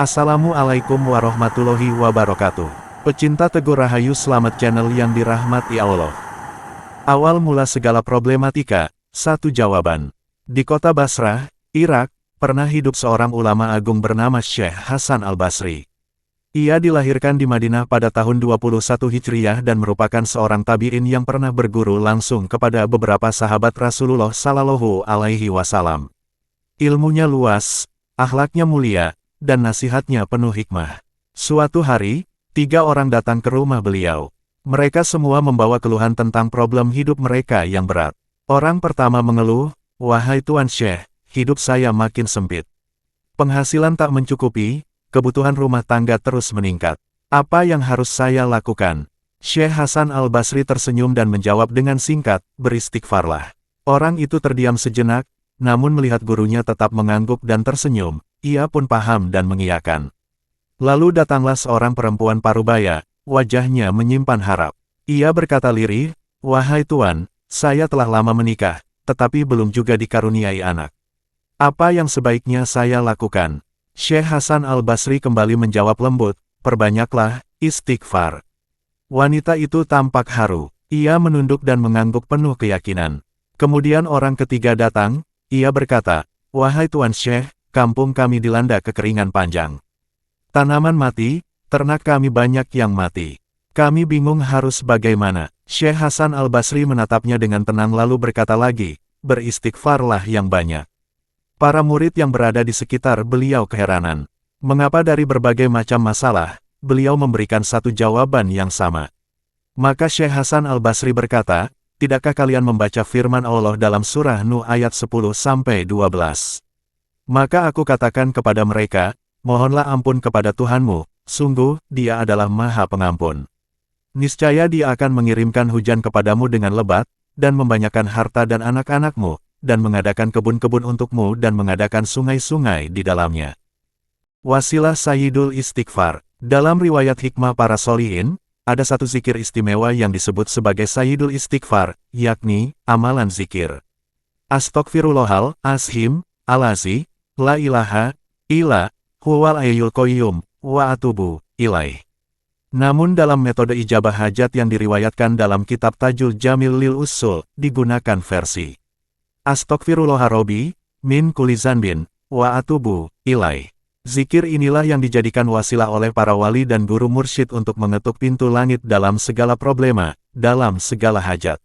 Assalamualaikum warahmatullahi wabarakatuh. Pecinta Teguh Rahayu, selamat channel yang dirahmati Allah. Awal mula segala problematika, satu jawaban. Di kota Basrah, Irak, pernah hidup seorang ulama agung bernama Syekh Hasan Al-Basri. Ia dilahirkan di Madinah pada tahun 21 Hijriah dan merupakan seorang tabi'in yang pernah berguru langsung kepada beberapa sahabat Rasulullah Shallallahu Alaihi Wasallam. Ilmunya luas, akhlaknya mulia, dan nasihatnya penuh hikmah. Suatu hari, 3 orang datang ke rumah beliau. Mereka semua membawa keluhan tentang problem hidup mereka yang berat. Orang pertama mengeluh, "Wahai Tuan Syekh, hidup saya makin sempit. Penghasilan tak mencukupi, kebutuhan rumah tangga terus meningkat. Apa yang harus saya lakukan?" Syekh Hasan Al-Basri tersenyum dan menjawab dengan singkat, "Beristighfarlah." Orang itu terdiam sejenak, namun melihat gurunya tetap mengangguk dan tersenyum, ia pun paham dan mengiyakan. Lalu datanglah seorang perempuan parubaya, wajahnya menyimpan harap. Ia berkata lirih, "Wahai Tuan, saya telah lama menikah, tetapi belum juga dikaruniai anak. Apa yang sebaiknya saya lakukan?" Syekh Hasan Al-Basri kembali menjawab lembut, "Perbanyaklah istighfar." Wanita itu tampak haru. Ia menunduk dan mengangguk penuh keyakinan. Kemudian orang ketiga datang, ia berkata, "Wahai Tuan Syekh, kampung kami dilanda kekeringan panjang. Tanaman mati, ternak kami banyak yang mati. Kami bingung harus bagaimana." Syekh Hasan Al-Basri menatapnya dengan tenang lalu berkata lagi, "Beristighfarlah yang banyak." Para murid yang berada di sekitar beliau keheranan. Mengapa dari berbagai macam masalah, beliau memberikan satu jawaban yang sama. Maka Syekh Hasan Al-Basri berkata, "Tidakkah kalian membaca firman Allah dalam surah Nuh ayat 10-12? Maka aku katakan kepada mereka, mohonlah ampun kepada Tuhanmu, sungguh, Dia adalah Maha Pengampun. Niscaya Dia akan mengirimkan hujan kepadamu dengan lebat, dan membanyakkan harta dan anak-anakmu, dan mengadakan kebun-kebun untukmu dan mengadakan sungai-sungai di dalamnya." Wasilah Sayyidul Istighfar. Dalam riwayat hikmah para solihin, ada satu zikir istimewa yang disebut sebagai Sayyidul Istighfar, yakni, amalan zikir. Astaghfirullahal azim, al-azi, la ilaha, illa, huwal hayyul qayyum, wa atubu, ilaih. Namun dalam metode ijabah hajat yang diriwayatkan dalam kitab Tajul Jamil lil Usul, digunakan versi Astaghfirullah Rabbi, min kulli zanbin, wa atubu, ilaih. Zikir inilah yang dijadikan wasilah oleh para wali dan guru mursyid untuk mengetuk pintu langit dalam segala problema, dalam segala hajat.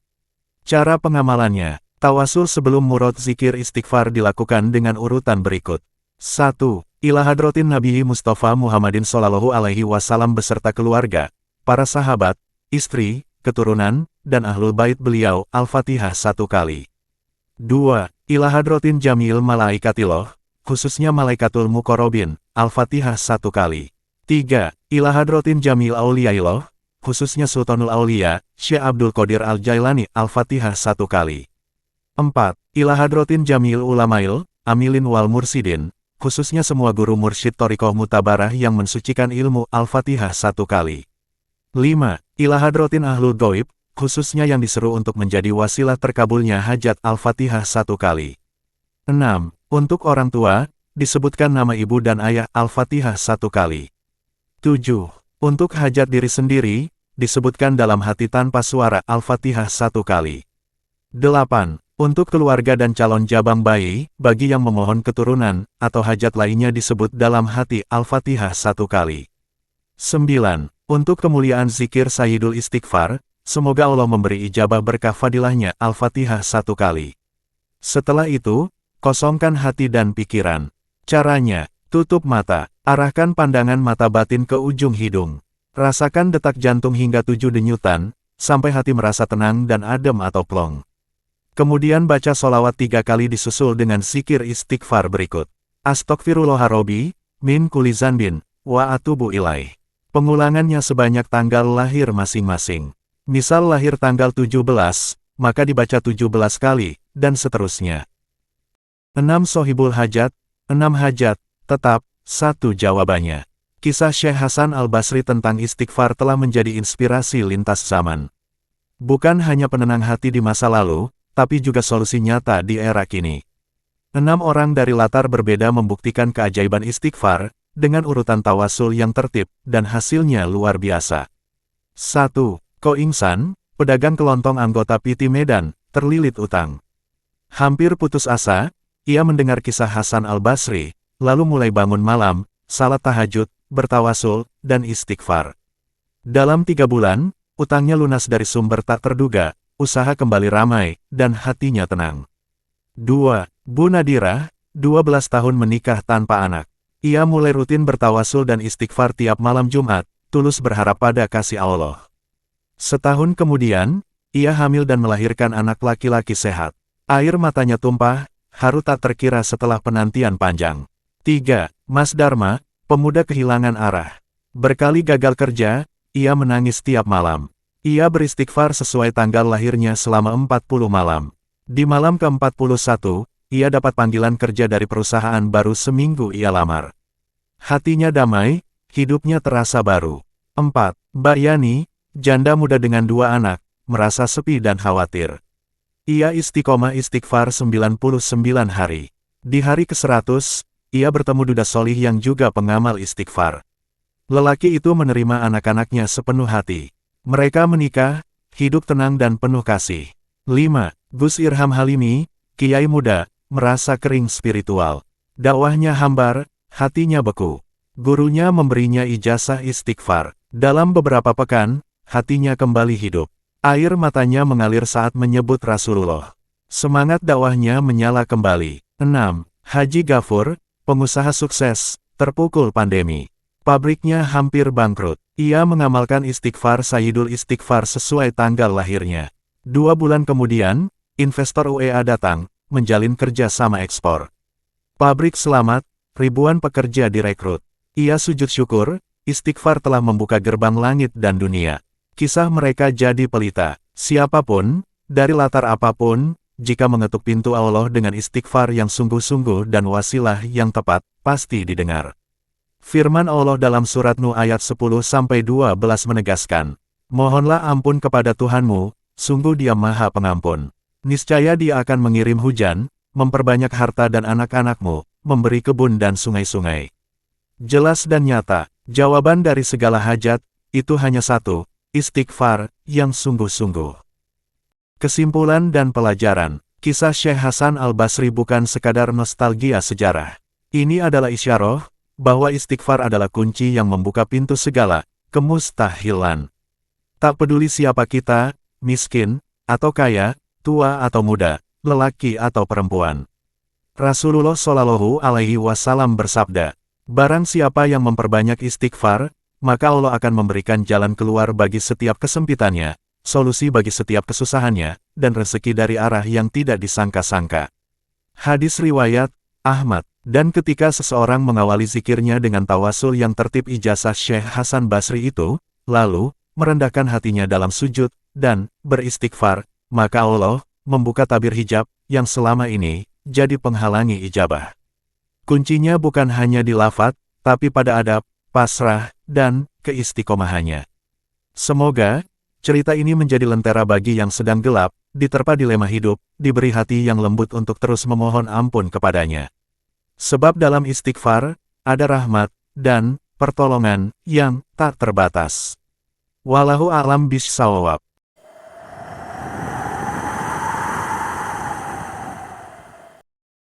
Cara pengamalannya, tawasul sebelum murad zikir istighfar dilakukan dengan urutan berikut. 1. Ila hadrotin Nabi Mustafa Muhammadin Sallallahu Alaihi Wasallam beserta keluarga, para sahabat, istri, keturunan, dan ahlul bait beliau, Al-Fatihah 1 kali. 2. Ila hadrotin Jamil Malaikatillah, khususnya Malaikatul Muqarrabin, Al-Fatihah 1 kali. 3. Ila hadrotin Jamil Auliyaillah, khususnya Sultanul Aulia, Syekh Abdul Qadir Al-Jailani, Al-Fatihah 1 kali. 4. Ila hadrotin Jamil Ulamail, Amilin wal Mursidin, khususnya semua guru mursyid Thariqah Mutabarah yang mensucikan ilmu, Al-Fatihah 1 kali. 5. Ila hadrotin Ahlul Ghaib, khususnya yang diseru untuk menjadi wasilah terkabulnya hajat, Al-Fatihah 1 kali. 6. Untuk orang tua, disebutkan nama ibu dan ayah, Al-Fatihah 1 kali. 7. Untuk hajat diri sendiri, disebutkan dalam hati tanpa suara, Al-Fatihah 1 kali. 8. Untuk keluarga dan calon jabang bayi, bagi yang memohon keturunan, atau hajat lainnya disebut dalam hati, Al-Fatihah 1 kali. 9. Untuk kemuliaan zikir Sayyidul Istighfar, semoga Allah memberi ijabah berkah fadilahnya, Al-Fatihah 1 kali. Setelah itu, kosongkan hati dan pikiran. Caranya, tutup mata, arahkan pandangan mata batin ke ujung hidung. Rasakan detak jantung hingga 7 denyutan, sampai hati merasa tenang dan adem atau plong. Kemudian baca sholawat 3 kali disusul dengan zikir istighfar berikut. Astaghfirullah Rabbi, min kulli zanbin, wa atubu ilaih. Pengulangannya sebanyak tanggal lahir masing-masing. Misal lahir tanggal 17, maka dibaca 17 kali, dan seterusnya. 6 Sohibul Hajat, 6 hajat, tetap, 1 jawabannya. Kisah Syekh Hasan Al-Basri tentang istighfar telah menjadi inspirasi lintas zaman. Bukan hanya penenang hati di masa lalu, tapi juga solusi nyata di era kini. 6 orang dari latar berbeda membuktikan keajaiban istighfar, dengan urutan tawasul yang tertib, dan hasilnya luar biasa. 1. Ko Ingsan, pedagang kelontong anggota PT Medan, terlilit utang. Hampir putus asa, ia mendengar kisah Hasan al-Basri, lalu mulai bangun malam, salat tahajud, bertawasul, dan istighfar. Dalam 3 bulan, utangnya lunas dari sumber tak terduga, usaha kembali ramai, dan hatinya tenang. 2. Bu Nadirah, 12 tahun menikah tanpa anak. Ia mulai rutin bertawasul dan istighfar tiap malam Jumat, tulus berharap pada kasih Allah. Setahun kemudian, ia hamil dan melahirkan anak laki-laki sehat. Air matanya tumpah, haru tak terkira setelah penantian panjang. 3. Mas Dharma, pemuda kehilangan arah. Berkali gagal kerja, ia menangis tiap malam. Ia beristighfar sesuai tanggal lahirnya selama 40 malam. Di malam ke-41, ia dapat panggilan kerja dari perusahaan baru seminggu ia lamar. Hatinya damai, hidupnya terasa baru. 4. Mbak Yani, janda muda dengan 2 anak, merasa sepi dan khawatir. Ia istiqomah istighfar 99 hari. Di hari ke-100, ia bertemu duda solih yang juga pengamal istighfar. Lelaki itu menerima anak-anaknya sepenuh hati. Mereka menikah, hidup tenang dan penuh kasih. 5. Gus Irham Halimi, kiai muda, merasa kering spiritual. Dakwahnya hambar, hatinya beku. Gurunya memberinya ijazah istighfar. Dalam beberapa pekan, hatinya kembali hidup. Air matanya mengalir saat menyebut Rasulullah. Semangat dakwahnya menyala kembali. 6. Haji Gafur, pengusaha sukses, terpukul pandemi. Pabriknya hampir bangkrut. Ia mengamalkan istighfar Sayyidul Istighfar sesuai tanggal lahirnya. 2 bulan kemudian, investor UEA datang, menjalin kerja sama ekspor. Pabrik selamat, ribuan pekerja direkrut. Ia sujud syukur, istighfar telah membuka gerbang langit dan dunia. Kisah mereka jadi pelita. Siapapun, dari latar apapun, jika mengetuk pintu Allah dengan istighfar yang sungguh-sungguh dan wasilah yang tepat, pasti didengar. Firman Allah dalam surat Nuh ayat 10-12 menegaskan, "Mohonlah ampun kepada Tuhanmu, sungguh Dia Maha Pengampun. Niscaya Dia akan mengirim hujan, memperbanyak harta dan anak-anakmu, memberi kebun dan sungai-sungai." Jelas dan nyata, jawaban dari segala hajat, itu hanya satu, istighfar, yang sungguh-sungguh. Kesimpulan dan pelajaran, kisah Syekh Hasan al-Basri bukan sekadar nostalgia sejarah. Ini adalah isyarah, bahwa istighfar adalah kunci yang membuka pintu segala kemustahilan. Tak peduli siapa kita, miskin, atau kaya, tua atau muda, lelaki atau perempuan. Rasulullah Shallallahu Alaihi Wasallam bersabda, "Barang siapa yang memperbanyak istighfar, maka Allah akan memberikan jalan keluar bagi setiap kesempitannya, solusi bagi setiap kesusahannya, dan rezeki dari arah yang tidak disangka-sangka." Hadis riwayat Ahmad. Dan ketika seseorang mengawali zikirnya dengan tawasul yang tertib ijazah Syekh Hasan Basri itu, lalu merendahkan hatinya dalam sujud dan beristighfar, maka Allah membuka tabir hijab yang selama ini jadi penghalangi ijabah. Kuncinya bukan hanya di lafaz, tapi pada adab, pasrah, dan keistiqomahannya. Semoga cerita ini menjadi lentera bagi yang sedang gelap, diterpa dilema hidup, diberi hati yang lembut untuk terus memohon ampun kepadanya. Sebab dalam istighfar, ada rahmat, dan pertolongan yang tak terbatas. Wallahu a'lam bishshawab.